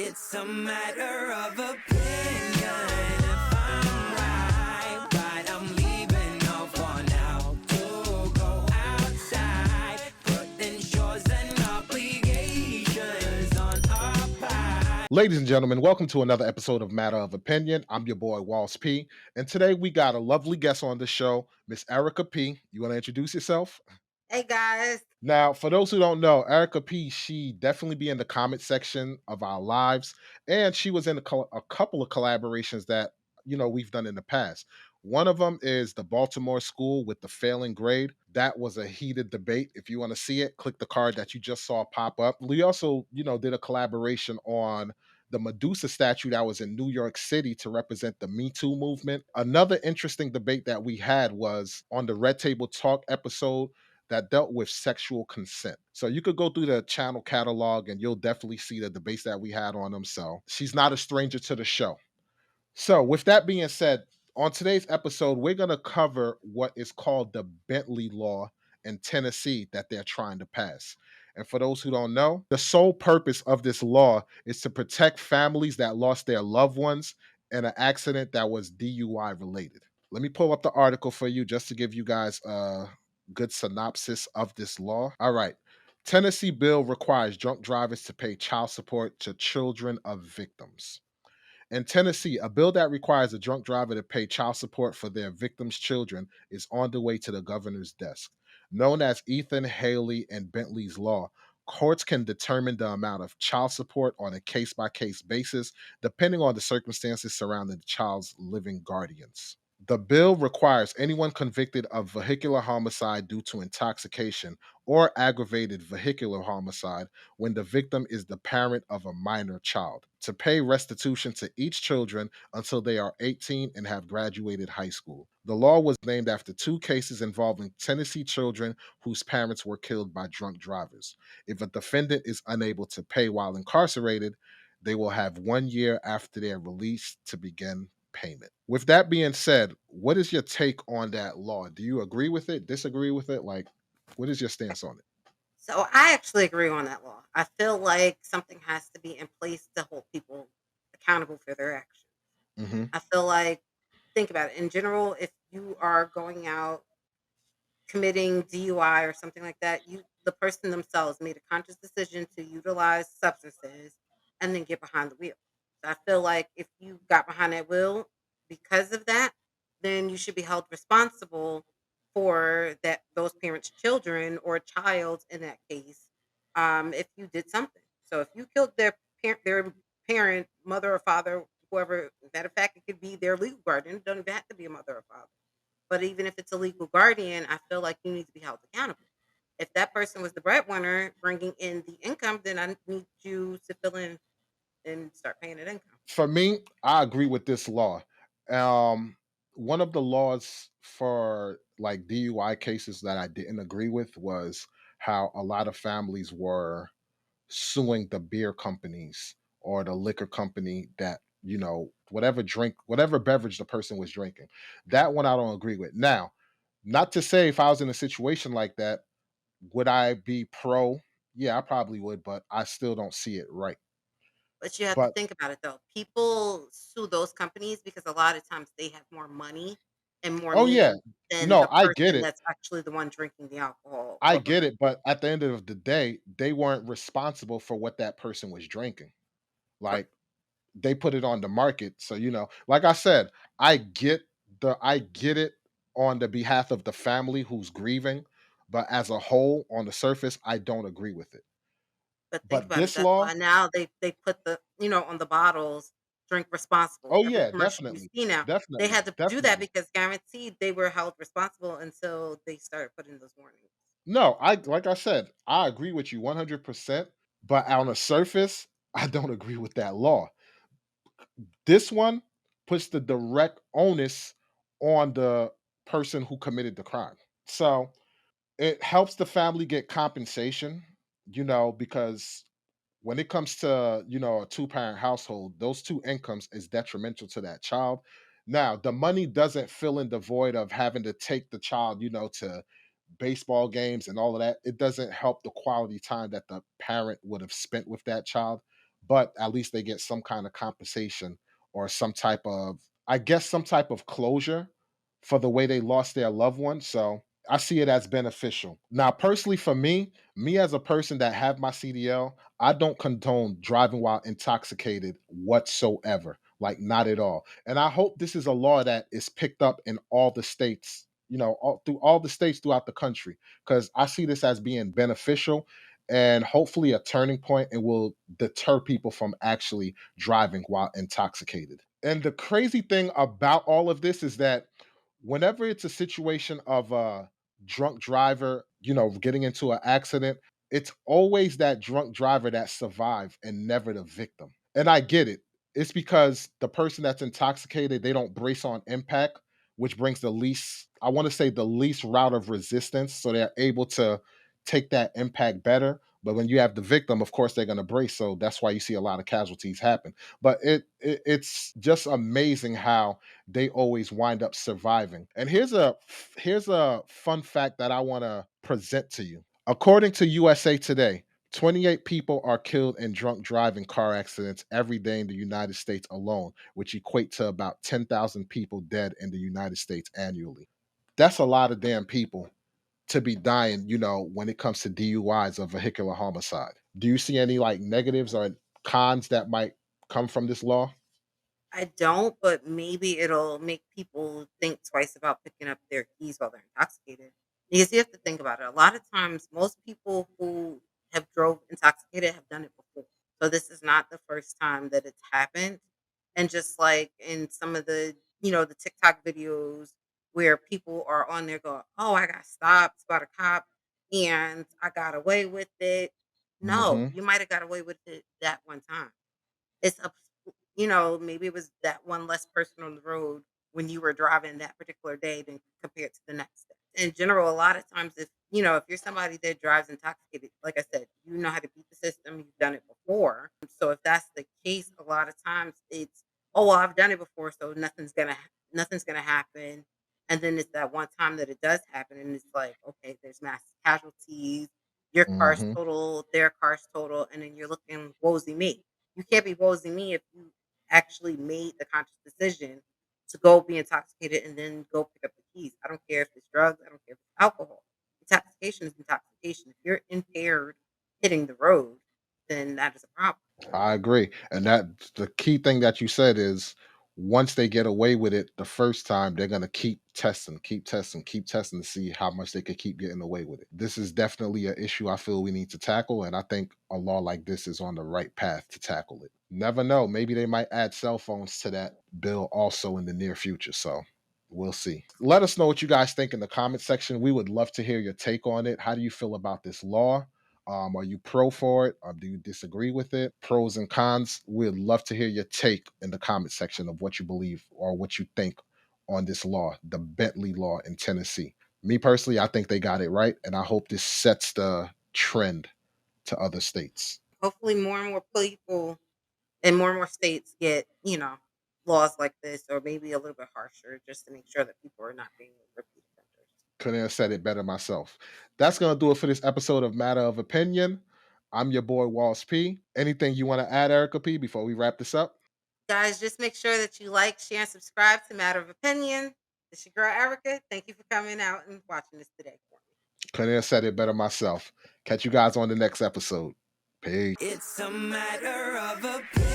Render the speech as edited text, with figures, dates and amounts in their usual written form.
It's a matter of opinion. If I'm right, but I'm leaving no for now to go outside, putting chores and obligations on our part. Ladies and gentlemen, welcome to another episode of Matter of Opinion. I'm your boy Walls P, and today we got a lovely guest on the show, Miss Erica P. You want to introduce yourself? Hey guys. Now, for those who don't know, Erica P, she definitely be in the comment section of our lives, and she was in a couple of collaborations that we've done in the past. One of them is the Baltimore school with the failing grade. That was a heated debate. If you want to see it, click the card that you just saw pop up. We also, did a collaboration on the Medusa statue that was in New York City to represent the Me Too movement. Another interesting debate that we had was on the Red Table Talk episode that dealt with sexual consent. So you could go through the channel catalog and you'll definitely see the debates that we had on them. So she's not a stranger to the show. So with that being said, on today's episode, we're going to cover what is called the Bentley Law in Tennessee that they're trying to pass. And for those who don't know, the sole purpose of this law is to protect families that lost their loved ones in an accident that was DUI related. Let me pull up the article for you just to give you guys a good synopsis of this law. All right. Tennessee bill requires drunk drivers to pay child support to children of victims. In Tennessee, a bill that requires a drunk driver to pay child support for their victims' children is on the way to the governor's desk. Known as Ethan, Hailey, and Bentley's Law, courts can determine the amount of child support on a case by case basis, depending on the circumstances surrounding the child's living guardians. The bill requires anyone convicted of vehicular homicide due to intoxication or aggravated vehicular homicide when the victim is the parent of a minor child to pay restitution to each children until they are 18 and have graduated high school. The law was named after two cases involving Tennessee children whose parents were killed by drunk drivers. If a defendant is unable to pay while incarcerated, they will have 1 year after their release to begin payment. With that being said, what is your take on that law? Do you agree with it? Disagree with it? Like, what is your stance on it? So I actually agree on that law. I feel like something has to be in place to hold people accountable for their actions. Hmm. I feel like, think about it. In general, if you are going out committing DUI or something like that, the person themselves made a conscious decision to utilize substances and then get behind the wheel. So I feel like if you got behind that wheel because of that, then you should be held responsible for those parents' children or child in that case, if you did something. So if you killed their parent, mother or father, whoever, matter of fact, it could be their legal guardian. It don't even have to be a mother or father, but even if it's a legal guardian, I feel like you need to be held accountable. If that person was the breadwinner bringing in the income, then I need you to fill in and start paying that income. For me, I agree with this law. One of the laws for like DUI cases that I didn't agree with was how a lot of families were suing the beer companies or the liquor company that whatever beverage the person was drinking. That one I don't agree with. Now, not to say if I was in a situation like that, would I be pro? Yeah, I probably would, but I still don't see it right. But you have to But think about it though. People sue those companies because a lot of times they have more money and more oh yeah, means than no, the I get person it. that's actually the one drinking the alcohol I or get whatever. it, but at the end of the day, they weren't responsible for what that person was drinking. Right. Like they put it on the market. So, like I said, I get it on the behalf of the family who's grieving, but as a whole, on the surface, I don't agree with it. But think But about it, this that's law, why now they put on the bottles, "Drink responsible." oh Every yeah, commercial you definitely. see now, they Definitely. had to do that Definitely. because guaranteed they were held responsible until they started putting those warnings. No, I like I said, I agree with you 100%, but on the surface, I don't agree with that law. This one puts the direct onus on the person who committed the crime. So it helps the family get compensation, because when it comes to, a two-parent household, those two incomes is detrimental to that child. Now, the money doesn't fill in the void of having to take the child, to baseball games and all of that. It doesn't help the quality time that the parent would have spent with that child. but at least they get some kind of compensation or some type of, I guess, some type of closure for the way they lost their loved one. So I see it as beneficial. Now, personally, for me as a person that have my CDL, I don't condone driving while intoxicated whatsoever. Like, not at all. And I hope this is a law that is picked up in all the states, through all the states throughout the country, because I see this as being beneficial and hopefully a turning point and will deter people from actually driving while intoxicated. And the crazy thing about all of this is that whenever it's a situation of a drunk driver, getting into an accident, it's always that drunk driver that survived and never the victim. And I get it. It's because the person that's intoxicated, they don't brace on impact, which brings the least, I want to say, the least route of resistance. So they're able to take that impact better. But when you have the victim, of course, they're going to brace. So that's why you see a lot of casualties happen. But it's just amazing how they always wind up surviving. And here's a fun fact that I want to present to you. According to USA Today, 28 people are killed in drunk driving car accidents every day in the United States alone, which equate to about 10,000 people dead in the United States annually. That's a lot of damn people to be dying, when it comes to DUIs or vehicular homicide. Do you see any like negatives or cons that might come from this law? I don't, but maybe it'll make people think twice about picking up their keys while they're intoxicated. Because you have to think about it. A lot of times, most people who have drove intoxicated have done it before. So this is not the first time that it's happened. And just like in some of the TikTok videos where people are on there going, "Oh, I got stopped by a cop and I got away with it." No, Hmm. you might have got away with it that one time. It's a maybe it was that one less person on the road when you were driving that particular day than compared to the next day. In general, a lot of times if you're somebody that drives intoxicated, like I said, you know how to beat the system, you've done it before. So if that's the case, a lot of times it's, "Oh, well, I've done it before, so nothing's gonna happen." And then it's that one time that it does happen, and it's like, okay, there's mass casualties, your car's Hmm. total, their car's total, and then you're looking, woesy me. You can't be woesy me if you actually made the conscious decision to go be intoxicated and then go pick up the keys. I don't care if it's drugs, I don't care if it's alcohol. Intoxication is intoxication. If you're impaired hitting the road, then that is a problem. I agree. And that the key thing that you said is once they get away with it the first time, they're going to keep testing, keep testing, keep testing to see how much they could keep getting away with it. This is definitely an issue I feel we need to tackle. And I think a law like this is on the right path to tackle it. Never know. Maybe they might add cell phones to that bill also in the near future. So we'll see. Let us know what you guys think in the comment section. We would love to hear your take on it. How do you feel about this law? Are you pro for it or do you disagree with it? Pros and cons. We'd love to hear your take in the comment section of what you believe or what you think on this law, the Bentley Law in Tennessee. Me personally, I think they got it right, and I hope this sets the trend to other states. Hopefully more and more people and more states get, laws like this or maybe a little bit harsher just to make sure that people are not being repeat offenders. Couldn't have said it better myself. That's going to do it for this episode of Matter of Opinion. I'm your boy, Walls P. Anything you want to add, Erica P, before we wrap this up? Guys, just make sure that you like, share, and subscribe to Matter of Opinion. It's your girl Erica. Thank you for coming out and watching this today for me. Couldn't have said it better myself. Catch you guys on the next episode. Peace. It's a matter of opinion.